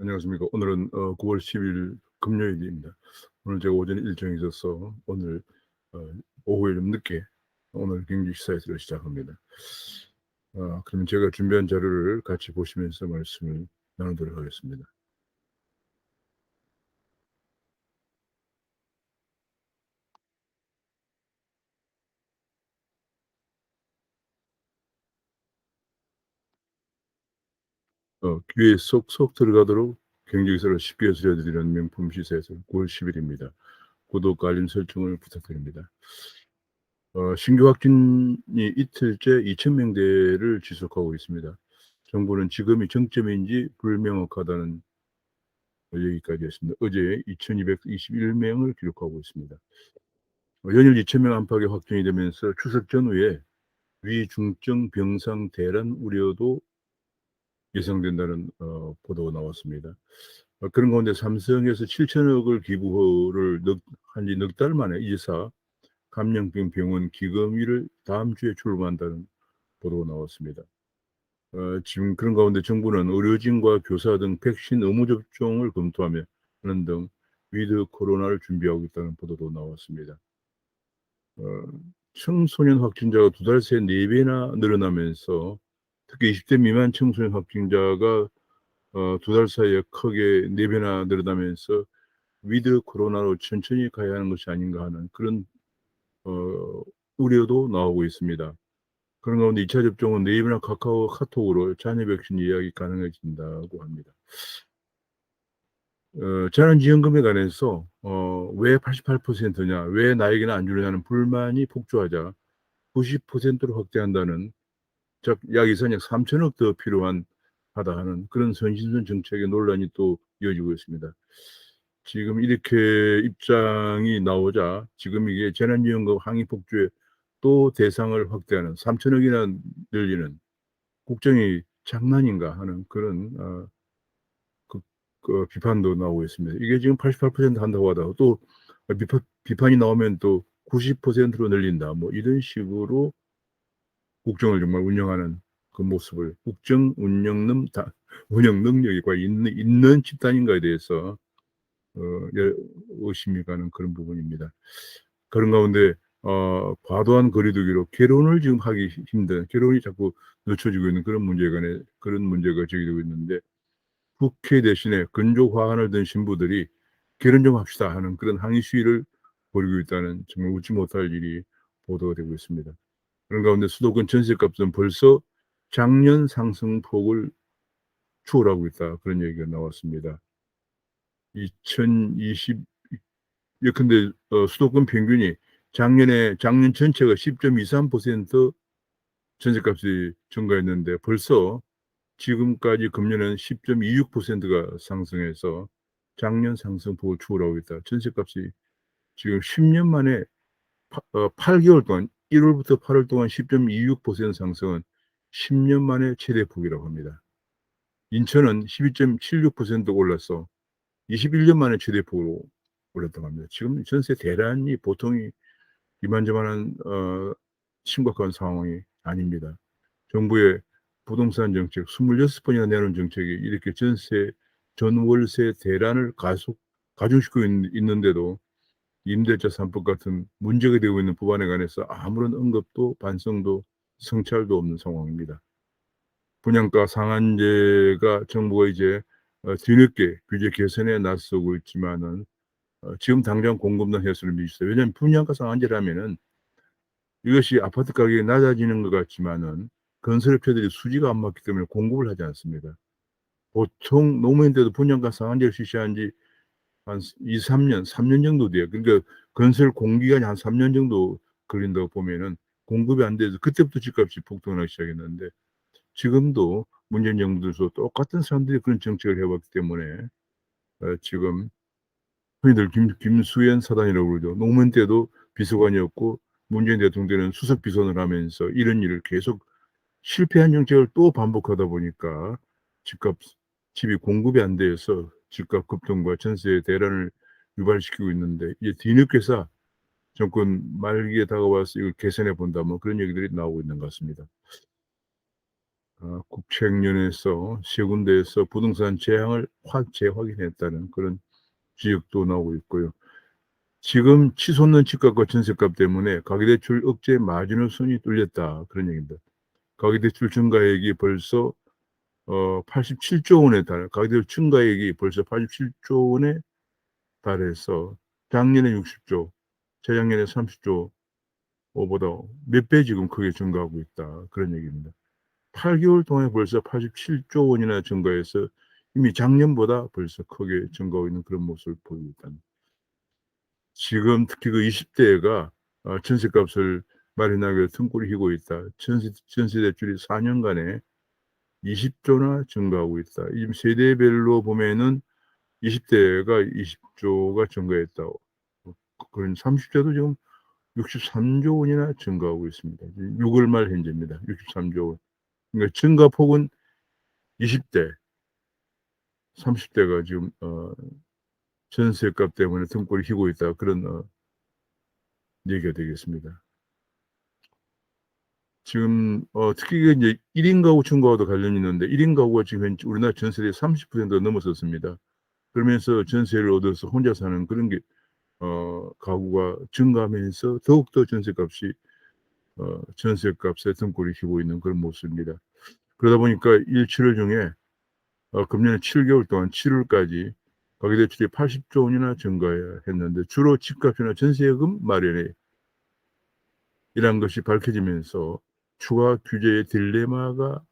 안녕하십니까. 오늘은 9월 10일 금요일입니다. 오늘 제가 오전에 일정이 있어서 오늘 어 오후에 좀 늦게 오늘 경기 시사회를 시작합니다. 그러면 제가 준비한 자료를 같이 보시면서 말씀을 나누도록 하겠습니다. 귀에 쏙쏙 들어가도록 경기 기사를 쉽게 해설해 드리는 명품 시사회서 9월 10일입니다. 구독과 알림 설정을 부탁드립니다. 신규 확진이 이틀째 2,000명대를 지속하고 있습니다. 정부는 지금이 정점인지 불명확하다는 얘기까지 했습니다. 어제 2,221명을 기록하고 있습니다. 연일 2,000명 안팎의 확진이 되면서 추석 전후에 위중증 병상 대란 우려도 예상된다는 보도가 나왔습니다. 그런 가운데 삼성에서 7천억을 기부를 한 지 넉 달 만에 이제서 감염병 병원 기금위를 다음 주에 출범한다는 보도가 나왔습니다. 지금 그런 가운데 정부는 의료진과 교사 등 백신 의무 접종을 검토하며 하는 등 위드 코로나를 준비하고 있다는 보도도 나왔습니다. 어, 청소년 확진자가 2달 새 4배나 늘어나면서 특히 20대 미만 청소년 확진자가 2달 사이에 크게 4배나 늘어나면서 위드 코로나로 천천히 가야 하는 것이 아닌가 하는 그런 우려도 나오고 있습니다. 그런 가운데 2차 접종은 네이버나 카톡으로 자녀 백신 예약이 가능해진다고 합니다. 재난지원금에 관해서 왜 88%냐, 왜 나에게는 안 주느냐는 불만이 폭주하자 90%로 확대한다는, 즉 약 예산 약 3천억 더 필요하다 하는 그런 선심선 정책의 논란이 또 이어지고 있습니다. 지금 이렇게 입장이 나오자 지금 이게 재난지원금 항의 폭주에 또 대상을 확대하는 3천억이나 늘리는 국정이 장난인가 하는 그런 비판도 나오고 있습니다. 이게 지금 88% 한다고 하다가 또 비판이 나오면 또 90%로 늘린다. 뭐 이런 식으로 국정을 정말 운영하는 그 모습을, 국정 운영 능력이 과연 있는 집단인가에 대해서 의심이 가는 그런 부분입니다. 그런 가운데 과도한 거리두기로 결혼을 지금 하기 힘든, 결혼이 자꾸 늦춰지고 있는 그런 문제가 제기되고 있는데, 국회 대신에 근조 화환을 든 신부들이 "결혼 좀 합시다." 하는 그런 항의 시위를 벌이고 있다는 정말 웃지 못할 일이 보도가 되고 있습니다. 그런 가운데 수도권 전셋값은 벌써 작년 상승폭을 추월하고 있다. 그런 얘기가 나왔습니다. 2020 예컨대 수도권 평균이 작년 전체가 10.23% 전셋값이 증가했는데 벌써 지금까지 금년에는 10.26%가 상승해서 작년 상승폭을 추월하고 있다. 전셋값이 지금 10년 만에 8개월 동안, 1 월부터 8월 동안 10.26% 상승은 10년 만에 최대폭이라고 합니다. 인천은 12.76% 올라서 21년 만에 최대폭으로 올랐다고 합니다. 지금 전세 대란이 보통이 이만저만한 심각한 상황이 아닙니다. 정부의 부동산 정책 26번이나 내놓은 정책이 이렇게 전월세 대란을 가중시키고 있는데도 임대차 3법 같은 문제가 되고 있는 법안에 관해서 아무런 언급도 반성도 성찰도 없는 상황입니다. 분양가 상한제가 정부가 이제 뒤늦게 규제 개선에 나서고 있지만은 지금 당장 공급량 해소를 미치죠. 왜냐하면 분양가 상한제라면은 이것이 아파트 가격이 낮아지는 것 같지만은 건설업체들이 수지가 안 맞기 때문에 공급을 하지 않습니다. 보통 노무현 때도 분양가 상한제를 실시한 지 한 2-3 년, 3년 정도 돼요. 그러니까 건설 공기간이 한 3년 정도 걸린다고 보면은 공급이 안 돼서 그때부터 집값이 폭등하기 시작했는데, 지금도 문재인 정부 들어서 똑같은 사람들이 그런 정책을 해 왔기 때문에 지금 흔히들 김수현 사단이라고 그러죠. 노무현 때도 비서관이었고 문재인 대통령 때는 수석 비서관을 하면서 이런 일을 계속 실패한 정책을 또 반복하다 보니까 집값 집이 공급이 안 돼서 집값 급등과 전세 대란을 유발시키고 있는데, 이제 뒤늦게서 정권 말기에 다가와서 이걸 개선해 본다, 뭐 그런 얘기들이 나오고 있는 것 같습니다. 국책연에서 세 군데에서 부동산 재앙을 재확인했다는 그런 지적도 나오고 있고요. 지금 치솟는 집값과 전셋값 때문에 가계대출 억제 마지노 선이 뚫렸다. 그런 얘기입니다. 가계대출 증가액이 벌써 87조 원에 가계대출 증가액이 벌써 87조 원에 달해서 작년에 60조, 재작년에 30조 보다 몇 배 지금 크게 증가하고 있다. 그런 얘기입니다. 8개월 동안에 벌써 87조 원이나 증가해서 이미 작년보다 벌써 크게 증가하고 있는 그런 모습을 보이고 있다는. 지금 특히 그 20대가 전셋값을 마련하기 위해 등골이 휘고 있다. 전세 대출이 4년간에 20조나 증가하고 있다. 이 세대별로 보면은 20대가 20조가 증가했다고. 그런 30대도 지금 63조 원이나 증가하고 있습니다. 6월 말 현재입니다. 63조 원. 그러니까 증가폭은 20대, 30대가 지금 전세값 때문에 등골이 휘고 있다. 그런 얘기가 되겠습니다. 지금 특히 이제 1인 가구 증가와도 관련이 있는데 1인 가구가 지금 우리나라 전세의 30%가 넘어섰습니다. 그러면서 전세를 얻어서 혼자 사는 그런 게 가구가 증가하면서 더욱더 전세값에 등골이 휘고 있는 그런 모습입니다. 그러다 보니까 7월 중에 금년에 7개월 동안 7월까지 가계대출이 80조 원이나 증가했는데 주로 집값이나 전세금 마련에 이란 것이 밝혀지면서 추가 규제의 딜레마가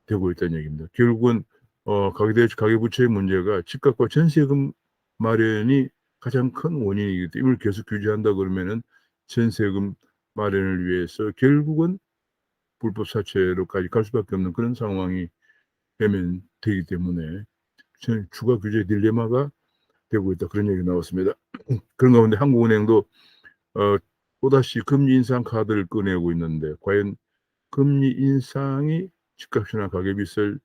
되고 있다는 얘기입니다. 결국은 가계부채의 문제가 집값과 전세금 마련이 가장 큰 원인이기 때문에 이걸 계속 규제한다 그러면은 전세금 마련을 위해서 결국은 불법 사채로까지 갈 수밖에 없는 그런 상황이 되기 때문에 추가 규제 딜레마가 되고 있다. 그런 얘기가 나왔습니다. 그런 가운데 한국은행도 또다시 금리 인상 카드를 꺼내고 있는데 과연 금리 인상이 집값이나 가계빚을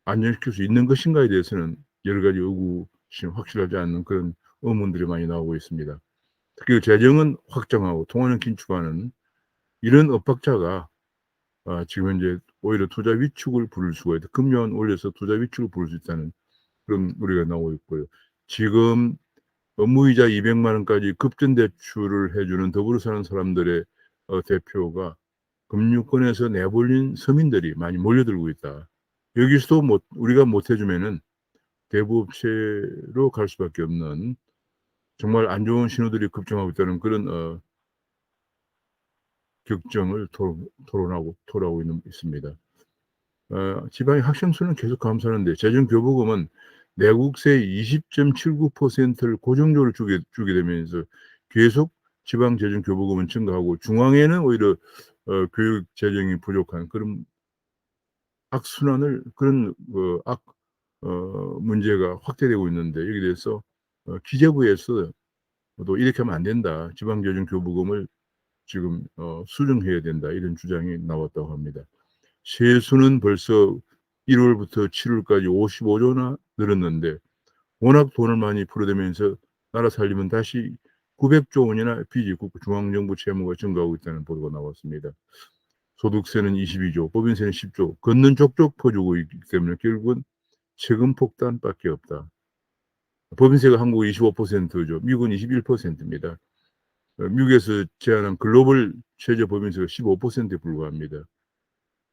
안정시킬 수 있는 것인가에 대해서는 여러 가지 의구심 확실하지 않는 그런 의문들이 많이 나오고 있습니다. 특히 재정은 확장하고 통화는 긴축하는 이런 엇박자가 지금 현재 오히려 투자 위축을 부를 수가 있다. 금리만 올려서 투자 위축을 부를 수 있다는 그런 우려가 나오고 있고요. 지금 무이자 200만 원까지 급전 대출을 해주는 더불어 사는 사람들의 대표가 금융권에서 내몰린 서민들이 많이 몰려들고 있다. 여기서도 우리가 못 해주면은 대부업체로 갈 수밖에 없는 정말 안 좋은 신호들이 급증하고 있다는 그런 격정을 토로하고 있습니다. 지방의 학생 수는 계속 감소하는데 재정교부금은 내국세 20.79%를 고정적으로 주게 되면서 계속 지방 재정교부금은 증가하고 중앙에는 오히려 교육 재정이 부족한 그런 악순환을 그런 문제가 확대되고 있는데 여기에 대해서 기재부에서 또 "이렇게 하면 안 된다. 지방 재정 교부금을 지금 수정해야 된다." 이런 주장이 나왔다고 합니다. 세수는 벌써 1 월부터 7 월까지 55조나 늘었는데 워낙 돈을 많이 풀어대면서 나라 살림은 다시 900조 원이나 빚이 중앙정부 채무가 증가하고 있다는 보도가 나왔습니다. 소득세는 22조, 법인세는 10조, 걷는 족족 퍼주고 있기 때문에 결국은 세금 폭탄밖에 없다. 법인세가 한국 25%죠. 미국은 21%입니다. 미국에서 제한한 글로벌 최저 법인세가 15%에 불과합니다.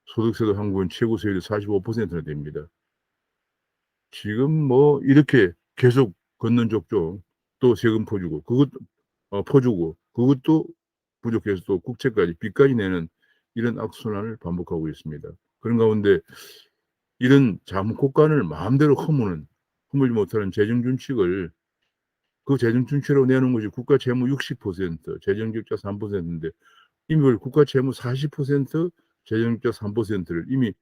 소득세도 한국은 최고 세율이 45%나 됩니다. 지금 이렇게 계속 걷는 족족 또 세금 퍼주고 그것도 부족해서 또 국채까지 빚까지 내는 이런 악순환을 반복하고 있습니다. 그런 가운데 이런 잠꼬간을 마음대로 허물지 못하는 재정준칙을 그 재정준칙으로 내놓은 것이 국가 채무 60%, 재정적자 3%인데 이미 국가 채무 40%, 재정적자 3%를 이미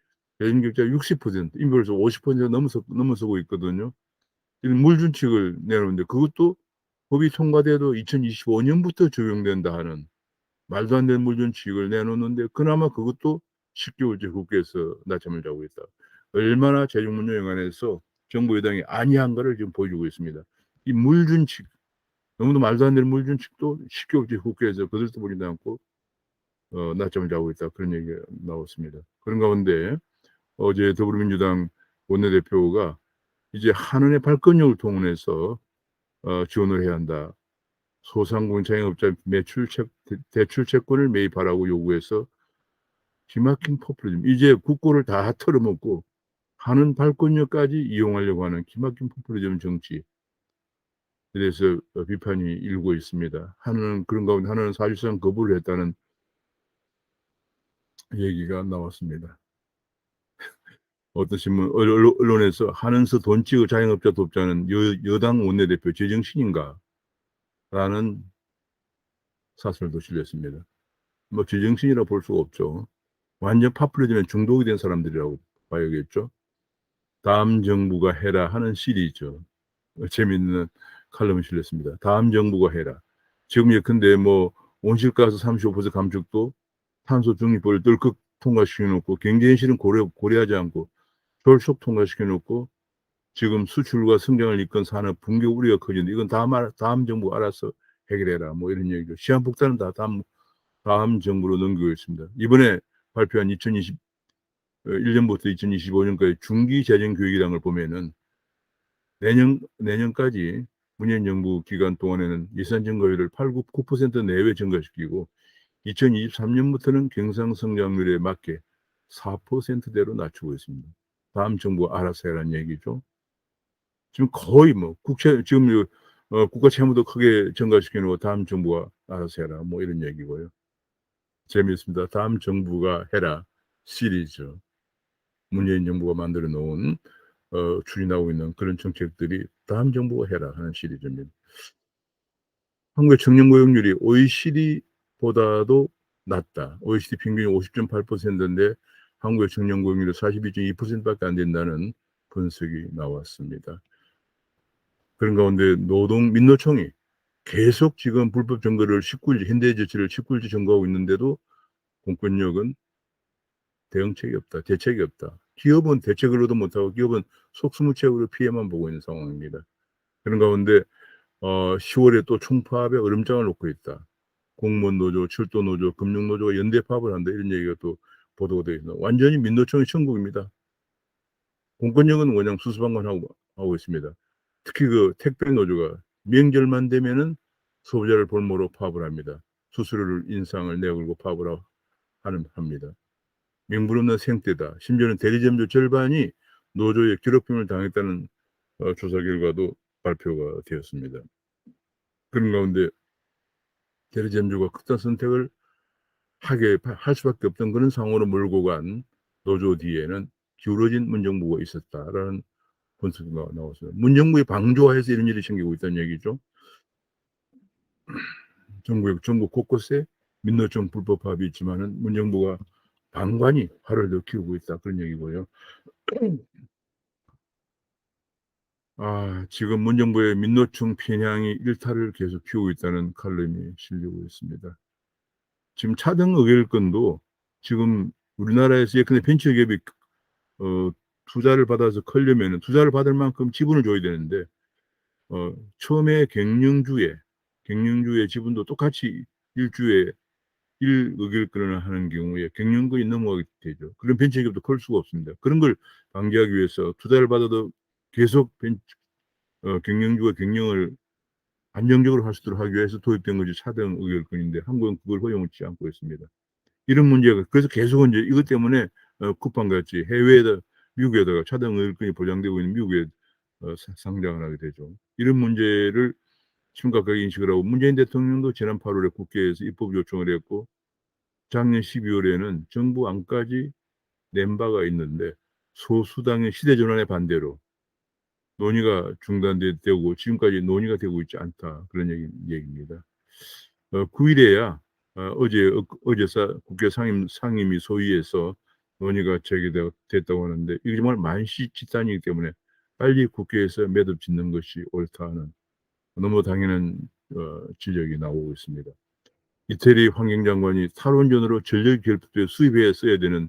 재정적자 60% 이미 벌써 50%가 넘어서고 있거든요. 이런 물준칙을 내놓는데 그것도 법이 통과돼도 2025년부터 적용된다 하는 말도 안 되는 물준칙을 내놓는데 그나마 그것도 10개월째 국회에서 낮잠을 자고 있다. 얼마나 재정문제 연관해서 정부 여당이 안이한가를 지금 보여주고 있습니다. 이 물준칙 너무도 말도 안 되는 물준칙도 10개월째 국회에서 거들떠보지도 않고 낮잠을 자고 있다. 그런 얘기가 나왔습니다. 그런 가운데 어제 더불어민주당 원내대표가 이제 한은의 발권력을 동원해서 지원을 해야 한다. 소상공인 자영업자 대출 채권을 매입하라고 요구해서 기막힌 포퓰리즘. 이제 국고를 다 털어먹고 한은 발권력까지 이용하려고 하는 기막힌 포퓰리즘 정치에 대해서 비판이 일고 있습니다. 한은 그런 가운데 한은 사실상 거부를 했다는 얘기가 나왔습니다. 어떤 신문 언론에서 한은서 돈 찍어 자영업자 돕자는 여당 원내대표 제정신인가? 라는 사설도 실렸습니다. 뭐 제정신이라 볼 수가 없죠. 완전 파퓰리즘에 중독이 된 사람들이라고 봐야겠죠. 다음 정부가 해라 하는 시리즈. 재미있는 칼럼을 실렸습니다. 다음 정부가 해라. 지금 예컨대 뭐 온실가스 35% 감축도 탄소 중립법을 덜컥 통과시켜 놓고 경제 현실은 고려하지 않고 졸속 통과시켜 놓고 지금 수출과 성장을 이끈 산업 붕괴 우려가 커지는데 이건 다음 정부가 알아서 해결해라. 뭐 이런 얘기죠. 시한폭탄은 다 다음 정부로 넘기고 있습니다. 이번에 발표한 2021년부터 2025년까지 중기 재정 계획이라는 걸 보면은 내년까지 문재인 정부 기간 동안에는 예산 증가율을 9% 내외 증가시키고 2023년부터는 경상 성장률에 맞게 4%대로 낮추고 있습니다. 다음 정부가 알아서 해라는 얘기죠. 지금 거의 뭐 지금 국가 채무도 크게 증가시켜 놓고 다음 정부가 알아서 해라 뭐 이런 얘기고요. 재미있습니다. 다음 정부가 해라 시리즈. 문재인 정부가 만들어 놓은 추진하고 있는 그런 정책들이 다음 정부가 해라 하는 시리즈입니다. 한국의 청년 고용률이 OECD보다도 낮다. OECD 평균이 50.8%인데 한국의 청년 고용률이 42.2%밖에 안 된다는 분석이 나왔습니다. 그런 가운데 민노총이 계속 지금 불법 증거를 19일째 현대제치를 19일째 증거하고 있는데도 공권력은 대응책이 없다. 대책이 없다. 기업은 대책으로도 못하고 기업은 속수무책으로 피해만 보고 있는 상황입니다. 그런 가운데 10월에 또 총파업에 얼음장을 놓고 있다. 공무원 노조, 철도 노조, 금융 노조가 연대 파업을 한다. 이런 얘기가 또 보도가 되어 있습니다. 완전히 민노총의 천국입니다. 공권력은 그냥 수수방관하고 있습니다. 특히 그 택배 노조가 명절만 되면은 소비자를 볼모로 파업을 합니다. 수수료를 인상을 내걸고 파업을 합니다. 명분 없는 생태다. 심지어는 대리점주 절반이 노조의 괴롭힘을 당했다는 조사 결과도 발표가 되었습니다. 그런 가운데 대리점주가 극단 선택을 할 수밖에 없던 그런 상황으로 몰고 간 노조 뒤에는 기울어진 문정부가 있었다라는 분석이 나왔어요. 문정부의 방조하에서 이런 일이 생기고 있다는 얘기죠. 전국 곳곳에 민노총 불법 파업이 있지만은 문정부가 방관이 활을 더 키우고 있다 그런 얘기고요. 지금 문정부의 민노총 편향이 일탈을 계속 키우고 있다는 칼럼이 실리고 있습니다. 지금 차등 의결권도 지금 우리나라에서 예컨대 벤처기업이 투자를 받아서 크려면은 투자를 받을 만큼 지분을 줘야 되는데 처음에 경영주의 지분도 똑같이 1주에 1의결권을 하는 경우에 경영권이 넘어가게 되죠. 그런 벤처기업도 클 수가 없습니다. 그런 걸 방지하기 위해서 투자를 받아도 계속 경영주가 경영을 안정적으로 할 수 있도록 하기 위해서 도입된 것이 차등 의결권인데 한국은 그걸 허용치 않고 있습니다. 이런 문제가 그래서 계속 이제 이것 때문에 쿠팡같이 미국에다가 차등 의결권이 보장되고 있는 미국에 상장을 하게 되죠. 이런 문제를 심각하게 인식을 하고 문재인 대통령도 지난 8월에 국회에서 입법 요청을 했고 작년 12월에는 정부 안까지 낸 바가 있는데 소수당의 시대 전환에 반대로 논의가 중단되고 지금까지 논의가 되고 있지 않다. 그런 얘기입니다. 9일에야 어제 국회 상임위 소위에서 논의가 재개됐다고 하는데 이게 정말 만시지탄이기 때문에 빨리 국회에서 매듭 짓는 것이 옳다 하는 너무 당연한 지적이 나오고 있습니다. 이태리 환경장관이 탈원전으로 전력이 결핍돼 수입해야 써야 되는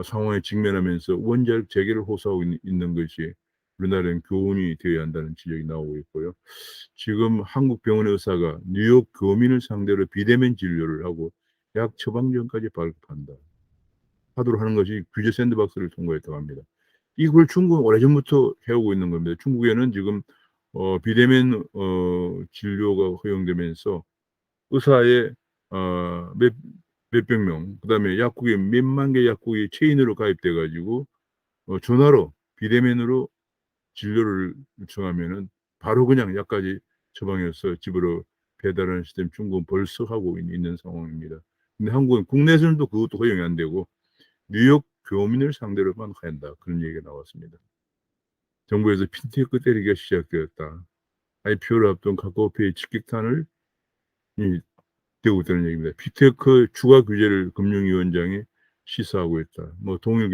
상황에 직면하면서 원자력 재개를 호소하고 있는 것이 우리나라는 교훈이 되어야 한다는 지적이 나오고 있고요. 지금 한국 병원의 의사가 뉴욕 교민을 상대로 비대면 진료를 하고 약 처방전까지 발급한다 하도록 하는 것이 규제 샌드박스를 통과했다고 합니다. 이걸 중국은 오래전부터 해오고 있는 겁니다. 중국에는 지금 비대면 진료가 허용되면서 의사의 몇백 명, 그다음에 약국에 몇만 개 약국이 체인으로 가입돼 가지고 전화로 비대면으로 진료를 요청하면은 바로 그냥 약까지 처방해서 집으로 배달하는 시스템 중국은 벌써 하고 있는 상황입니다. 근데 한국은 국내에서는 또 그것도 허용이 안 되고 뉴욕 교민을 상대로만 한다. 그런 얘기가 나왔습니다. 정부에서 핀테크 때리기가 시작되었다. IPO를 앞둔 카카오페이 직격탄을 되고 있다는 얘기입니다. 빅테크 추가 규제를 금융위원장이 시사하고 있다. 뭐 동일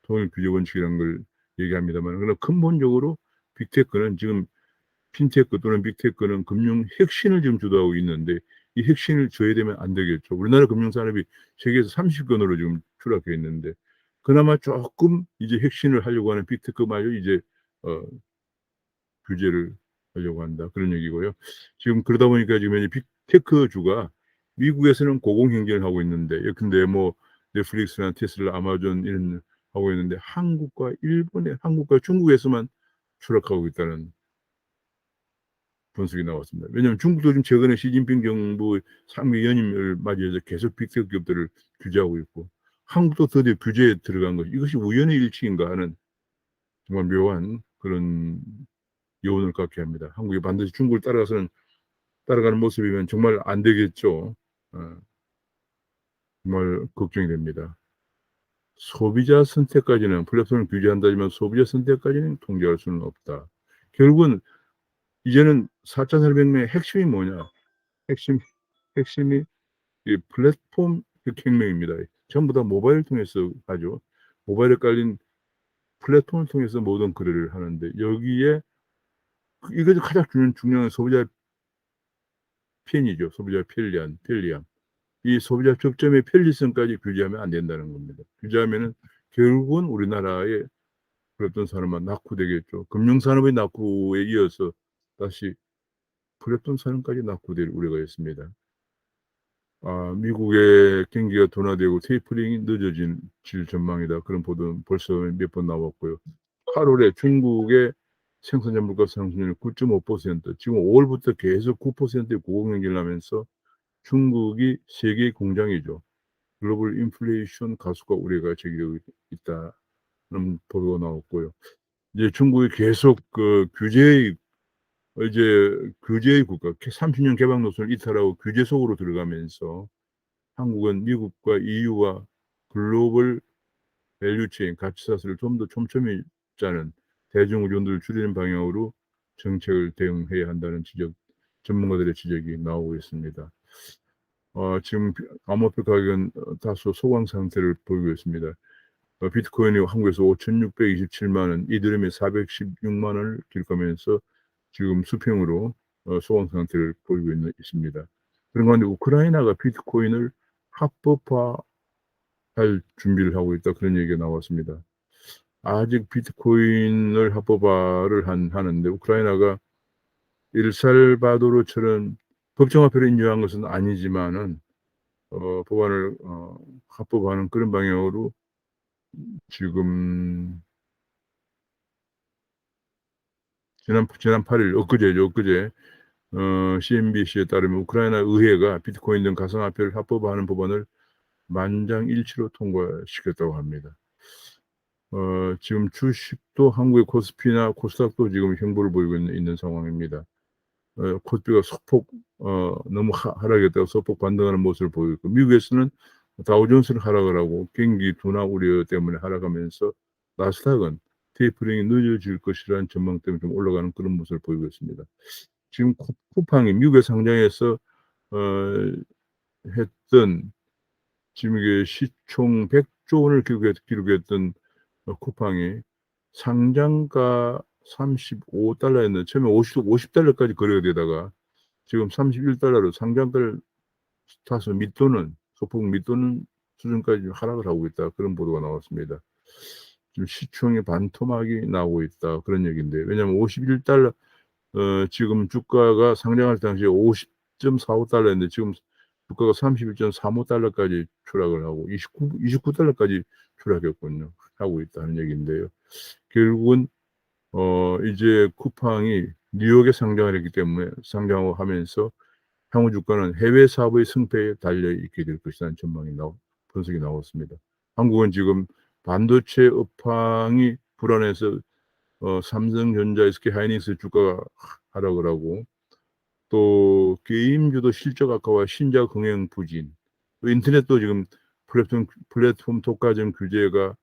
규제 원칙이라는 걸 얘기합니다만, 그러나 근본적으로 빅테크는 지금 핀테크 또는 빅테크는 금융 혁신을 지금 주도하고 있는데 이 혁신을 저해되면 안 되겠죠. 우리나라 금융산업이 세계에서 30권으로 지금 추락해 있는데 그나마 조금 이제 혁신을 하려고 하는 빅테크마저 이제 규제를 하려고 한다. 그런 얘기고요. 지금 그러다 보니까 지금 이제 빅테크주가 미국에서는 고공행진을 하고 있는데 예컨대 뭐 넷플릭스나 테슬라, 아마존 이런 하고 있는데 한국과 중국에서만 추락하고 있다는 분석이 나왔습니다. 왜냐하면 중국도 지금 최근에 시진핑 정부 상미 연임을 맞이해서 계속 빅테크 기업들을 규제하고 있고 한국도 드디어 규제에 들어간 것 이것이 우연의 일치인가 하는 정말 묘한 그런 여운을 갖게 합니다. 한국이 반드시 중국을 따라가는 모습이면 정말 안 되겠죠. 정말 걱정이 됩니다. 소비자 선택까지는 플랫폼을 규제한다지만 소비자 선택까지는 통제할 수는 없다. 결국은 이제는 4차 산업혁명의 핵심이 뭐냐? 핵심이 이 플랫폼 혁명입니다. 전부 다 모바일을 통해서 하죠. 모바일에 깔린 플랫폼을 통해서 모든 거래를 하는데 여기에 이것이 가장 중요한 소비자 편의죠. 소비자 편리함. 이 소비자 접점의 편리성까지 규제하면 안 된다는 겁니다. 규제하면은 결국은 우리나라의 그랬던 산업만 낙후되겠죠. 금융산업의 낙후에 이어서 다시 플랫폼 산업까지 낙후될 우려가 있습니다. 미국의 경기가 둔화되고 테이퍼링이 늦어질 전망이다. 그런 보도는 벌써 몇 번 나왔고요. 8월에 중국의 생산자 물가 상승률 9.5%, 지금 5월부터 계속 9%의 고공행진을 하면서 중국이 세계 공장이죠. 글로벌 인플레이션 가속화 우려가 제기되고 있다는 보도가 나왔고요. 이제 중국이 계속 그 규제의 국가 30년 개방 노선을 이탈하고 규제 속으로 들어가면서 한국은 미국과 EU와 글로벌 밸류체인 가치사슬을 좀 더 촘촘히 짜는 대중 의존도를 줄이는 방향으로 정책을 대응해야 한다는 전문가들의 지적이 나오고 있습니다. 지금 암호화폐 가격은 다소 소강 상태를 보이고 있습니다. 비트코인이 한국에서 5,627만 원, 이더리움이 416만 원을 기록하면서 지금 수평으로 소강 상태를 보이고 있습니다. 그런 가운데 우크라이나가 비트코인을 합법화할 준비를 하고 있다. 그런 얘기가 나왔습니다. 아직 비트코인을 합법화를 하는데 우크라이나가 엘살바도르처럼 법정화폐를 인정한 것은 아니지만은 법안을 합법화하는 그런 방향으로 지금 지난 8일 엊그제 CNBC에 따르면 우크라이나 의회가 비트코인 등 가상화폐를 합법화하는 법안을 만장일치로 통과시켰다고 합니다. 지금 주식도 한국의 코스피나 코스닥도 지금 횡보를 보이고 있는 상황입니다. 코스피가 소폭 너무 하락했다가 소폭 반등하는 모습을 보이고 있고 미국에서는 다우존스는 하락을 하고 경기 둔화 우려 때문에 하락하면서 나스닥은 테이퍼링이 늦어질 것이라는 전망 때문에 좀 올라가는 그런 모습을 보이고 있습니다. 지금 쿠팡이 미국에 상장해서 했던 지금 이게 시총 100조 원을 기록했던 쿠팡이 상장가 35달러였는데 처음에 50달러까지 거래가 되다가 지금 31달러로 상장가를 타서 소폭 밑도는 수준까지 하락을 하고 있다. 그런 보도가 나왔습니다. 지금 시총이 반토막이 나고 있다. 그런 얘기인데, 왜냐하면 $51 지금 주가가 상장할 당시에 $50.45였는데 지금 주가가 $31.35까지 추락을 하고 29달러까지 추락했군요. 하고 있다는 얘기인데요. 결국은 이제 쿠팡이 뉴욕에 상장을 했기 때문에 상장을 하면서 향후 주가는 해외 사업의 승패에 달려 있게 될 것이라는 전망이 분석이 나왔습니다. 한국은 지금 반도체 업황이 불안해서 삼성전자, SK하이닉스 주가가 하락을 하고, 또 게임주도 실적 악화와 신작 흥행 부진, 또 인터넷도 지금 플랫폼 독과점 규제가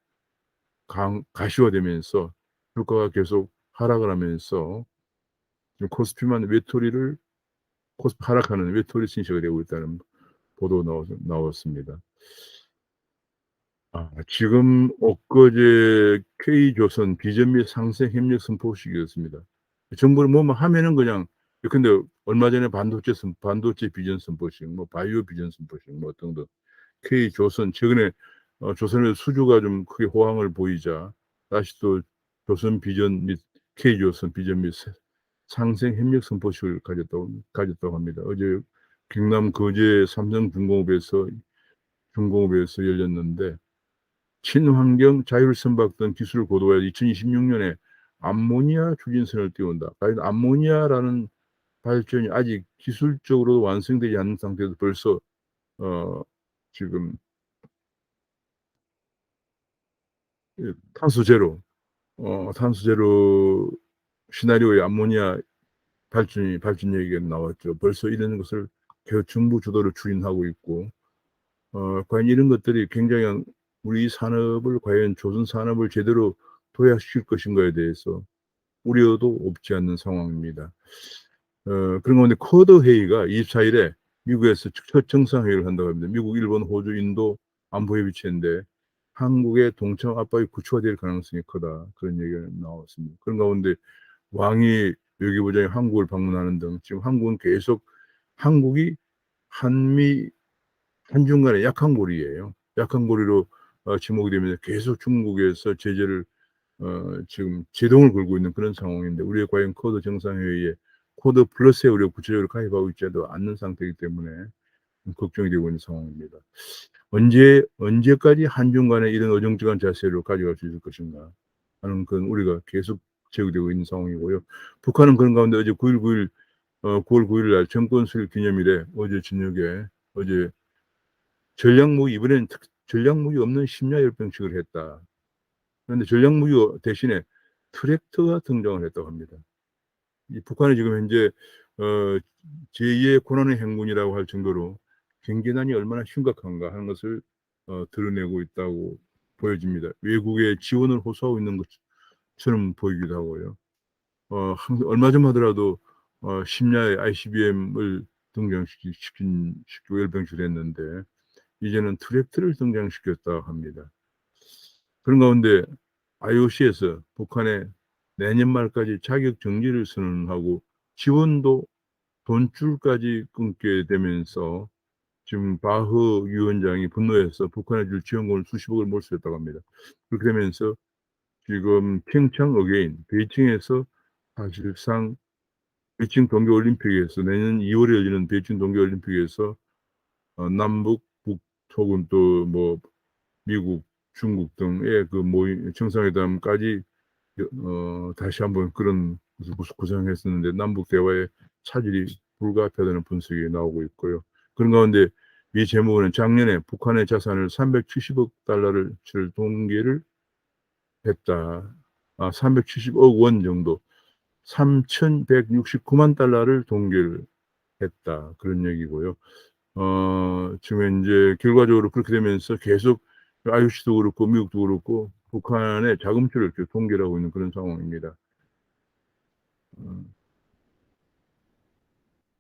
가시화되면서 주가가 계속 하락을 하면서 지금 코스피 하락하는 외톨이 신세가 되고 있다는 보도 나왔습니다. 지금 엊그제 K조선 비전 및 상생 협력 선포식이었습니다. 정부는 뭐만 하면은 그냥, 근데 얼마 전에 반도체 비전 선포식, 뭐 바이오 비전 선포식, 뭐 등등. K조선 최근에 조선의 수주가 좀 크게 호황을 보이자 다시 또 조선 비전 및 K조선 비전 및 상생 협력 선포식을 가졌다고 합니다. 어제 경남 거제 삼성중공업에서 열렸는데, 친환경 자율선박 등 기술을 고도화해 2026년에 암모니아 추진선을 띄운다. 과연 암모니아라는 발전이 아직 기술적으로 완성되지 않은 상태에서 벌써 지금 탄소 제로 시나리오의 암모니아 발전 얘기가 나왔죠. 벌써 이런 것을 계속 정부 주도로 추진하고 있고, 과연 이런 것들이 굉장히 우리 산업을, 과연 조선 산업을 제대로 도약시킬 것인가에 대해서 우려도 없지 않는 상황입니다. 그런 가운데 쿼드 회의가 24일에 미국에서 첫 정상회의를 한다고 합니다. 미국, 일본, 호주, 인도 안보협의체인데 한국의 동참 압박이 구축될 가능성이 크다. 그런 얘기가 나왔습니다. 그런 가운데 왕이 외교부장이 한국을 방문하는 등 지금 한국은 계속, 한국이 한중 간의 약한 고리예요. 약한 고리로 지목이 되면서 계속 중국에서 제재를 지금 제동을 걸고 있는 그런 상황인데, 우리가 과연 쿼드 정상회의에 쿼드 플러스에 우리가 구체적으로 가입하고 있지도 않는 상태이기 때문에 걱정이 되고 있는 상황입니다. 언제까지 한중 간에 이런 어정쩡한 자세로 가져갈 수 있을 것인가 하는 그런 우리가 계속 제기되고 있는 상황이고요. 북한은 그런 가운데 어제 9월 9일 날 정권 수립 기념일에 어제 전략무기, 이번에는 전략무기 없는 심야열병식을 했다. 그런데 전략무기 대신에 트랙터가 등장을 했다고 합니다. 이 북한이 지금 현재 제2의 고난의 행군이라고 할 정도로 경제난이 얼마나 심각한가 하는 것을 드러내고 있다고 보여집니다. 외국의 지원을 호소하고 있는 것처럼 보이기도 하고요. 얼마 전 하더라도 심야에 ICBM을 등장시키고 열병식을 했는데, 이제는 트랙터를 등장시켰다고 합니다. 그런 가운데 IOC에서 북한에 내년 말까지 자격 정지를 선언하고 지원도 돈줄까지 끊게 되면서 지금 바흐 위원장이 분노해서 북한에 줄 지원금을 수십억을 몰수했다고 합니다. 그렇게 되면서 지금 평창 어게인, 베이징에서 사실상 베이징 동계올림픽에서 내년 2월에 열리는 베이징 동계올림픽에서 남북, 북 혹은 또 뭐 미국, 중국 등의 그 모임 정상회담까지 다시 한번 그런 것을 구상했었는데 남북 대화의 차질이 불가피하다는 분석이 나오고 있고요. 그런 가운데 미 재무부는 작년에 북한의 자산을 370억 달러를 동계를 했다. 370억 원 정도, 3,169만 달러를 동계를 했다. 그런 얘기고요. 지금 이제 결과적으로 그렇게 되면서 계속 IOC도 그렇고 미국도 그렇고 북한의 자금줄을 이렇게 동결하고 있는 그런 상황입니다.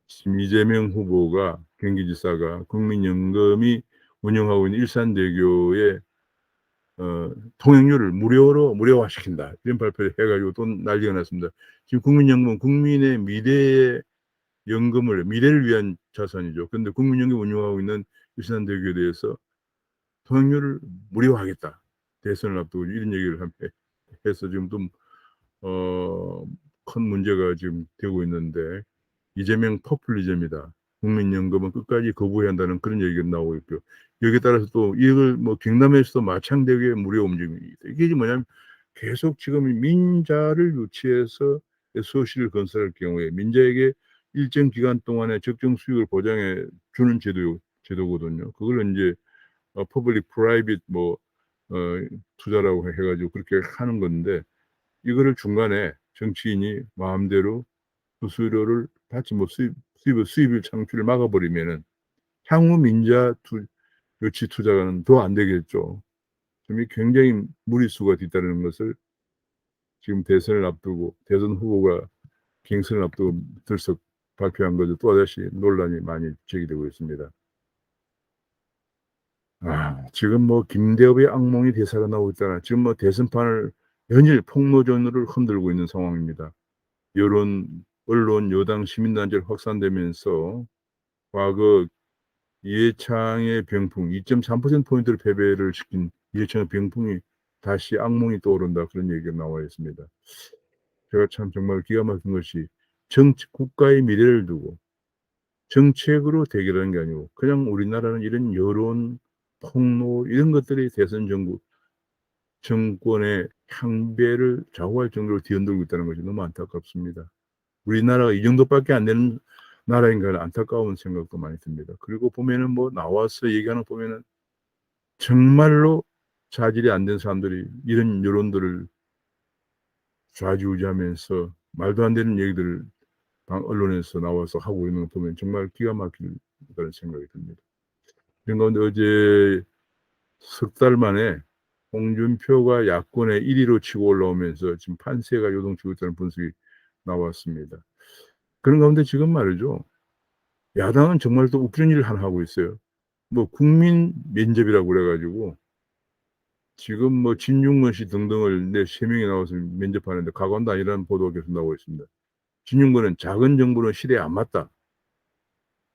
지금 이재명 후보가, 경기지사가 국민연금이 운영하고 있는 일산대교의 통행료를 무료화시킨다, 이런 발표를 해가지고 또 난리가 났습니다. 지금 국민연금은 국민의 미래를 위한 자산이죠. 그런데 국민연금 운영하고 있는 일산대교에 대해서 통행료를 무료화하겠다. 대선을 앞두고 이런 얘기를 해서 지금 좀 큰 문제가 지금 되고 있는데, 이재명 포퓰리즘이다. 국민연금은 끝까지 거부해야 한다는 그런 얘기가 나오고 있고요. 여기에 따라서 또 이걸 뭐 경남에서도 마창되게 무료 움직임이 있다. 이게 뭐냐면 계속 지금 민자를 유치해서 SOC를 건설할 경우에 민자에게 일정 기간 동안에 적정 수익을 보장해 주는 제도거든요. 그걸 이제 퍼블릭 프라이빗 어, 투자라고 해가지고 그렇게 하는 건데, 이거를 중간에 정치인이 마음대로 수수료를 받지 못 수입을 창출을 막아버리면은 향후 민자 유치 투자는 더 안 되겠죠. 좀 굉장히 무리수가 뒤따르는 것을 지금 대선을 앞두고 대선 후보가 경선을 앞두고 들썩 발표한 것도 또다시 논란이 많이 제기되고 있습니다. 지금 뭐 김대엽의 악몽이 대사가 나오고 있잖아. 지금 뭐 대선판을 연일 폭로전으로 흔들고 있는 상황입니다. 여론, 언론, 여당, 시민단체를 확산되면서 과거 이해창의 병풍 2.3%포인트를 패배를 시킨 이해창의 병풍이 다시 악몽이 떠오른다, 그런 얘기가 나와 있습니다. 제가 참 정말 기가 막힌 것이, 국가의 미래를 두고 정책으로 대결하는 게 아니고 그냥 우리나라는 이런 여론, 폭로 이런 것들이 대선 정권의 향배를 좌우할 정도로 뒤흔들고 있다는 것이 너무 안타깝습니다. 우리나라가 이 정도밖에 안 되는 나라인가 안타까운 생각도 많이 듭니다. 그리고 보면은 뭐 나와서 얘기하는 거 보면은 정말로 자질이 안 된 사람들이 이런 여론들을 좌지우지하면서 말도 안 되는 얘기들을 언론에서 나와서 하고 있는 거 보면 정말 기가 막히다는 생각이 듭니다. 그런 가운데 어제 석 달 만에 홍준표가 야권의 1위로 치고 올라오면서 지금 판세가 요동치고 있다는 분석이 나왔습니다. 그런 가운데 지금 말이죠, 야당은 정말 또 웃기는 일을 하나 하고 있어요. 뭐 국민 면접이라고 그래가지고 지금 뭐 진중권 씨 등등을 내 3명이 나와서 면접하는데 가관도 아니라는 보도가 계속 나오고 있습니다. 진중권은 작은 정부는 시대에 안 맞다.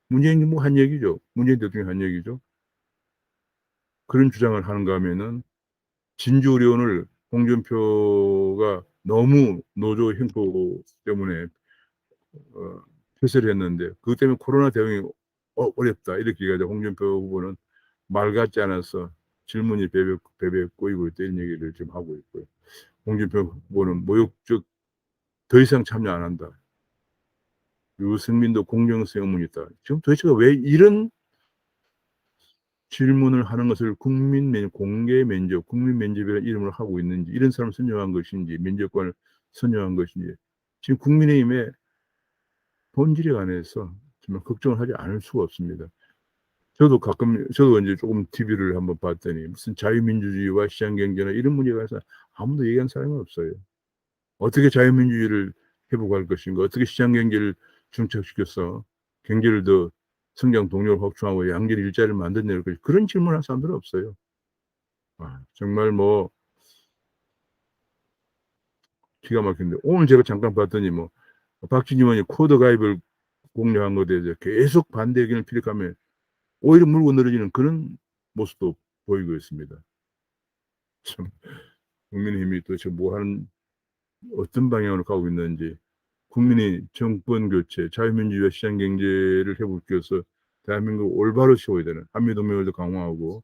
문재인 뭐 한 얘기죠. 문재인 대통령이 한 얘기죠. 그런 주장을 하는가 하면은 진주의료원을 홍준표가 너무 노조 횡포 때문에 폐쇄를 했는데 그것 때문에 코로나 대응이 어렵다, 이렇게 얘기하자 홍준표 후보는 말 같지 않아서 질문이 베베 꼬이고 있다, 이런 얘기를 지금 하고 있고요. 홍준표 후보는 모욕적 더 이상 참여 안 한다. 유승민도 공정성 의문이 있다. 지금 도대체 왜 이런 질문을 하는 것을 공개 면접, 국민 면접이라는 이름을 하고 있는지, 이런 사람을 선정한 것인지, 면접관을 선정한 것인지, 지금 국민의힘의 본질에 관해서 정말 걱정을 하지 않을 수가 없습니다. 저도 이제 조금 TV를 한번 봤더니 무슨 자유민주주의와 시장경제나 이런 문제에 관해서 아무도 얘기한 사람이 없어요. 어떻게 자유민주주의를 회복할 것인가, 어떻게 시장경제를 정착시켜서 경제를 더 성장 동력을 확충하고 양질 일자리를 만들어낼 것인가, 그런 질문을 한 사람들은 없어요. 정말 뭐 기가 막힌데, 오늘 제가 잠깐 봤더니 뭐 박진희 의원이 코드 가입을 공략한 것에 대해서 계속 반대 의견을 피력하며 오히려 물고 늘어지는 그런 모습도 보이고 있습니다. 참, 국민의힘이 도대체 뭐 하는, 어떤 방향으로 가고 있는지, 국민이 정권 교체, 자유민주주의와 시장 경제를 회복시켜서 대한민국을 올바로 세워야 되는, 한미동맹을 더 강화하고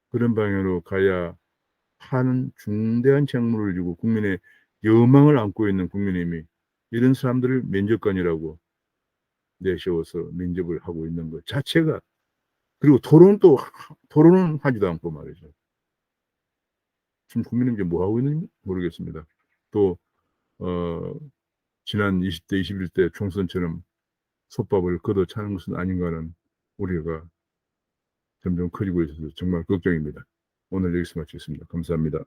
그런 방향으로 가야 하는 중대한 책무를 지고 국민의 여망을 안고 있는 국민의힘이 이런 사람들을 면접관이라고 내세워서 면접을 하고 있는 것 자체가, 그리고 토론은 하지도 않고 말이죠. 지금 국민의힘이 뭐 하고 있는지 모르겠습니다. 또 어, 지난 20대, 21대 총선처럼 솥밥을 걷어차는 것은 아닌가 하는 우려가 점점 커지고 있어서 정말 걱정입니다. 오늘 여기서 마치겠습니다. 감사합니다.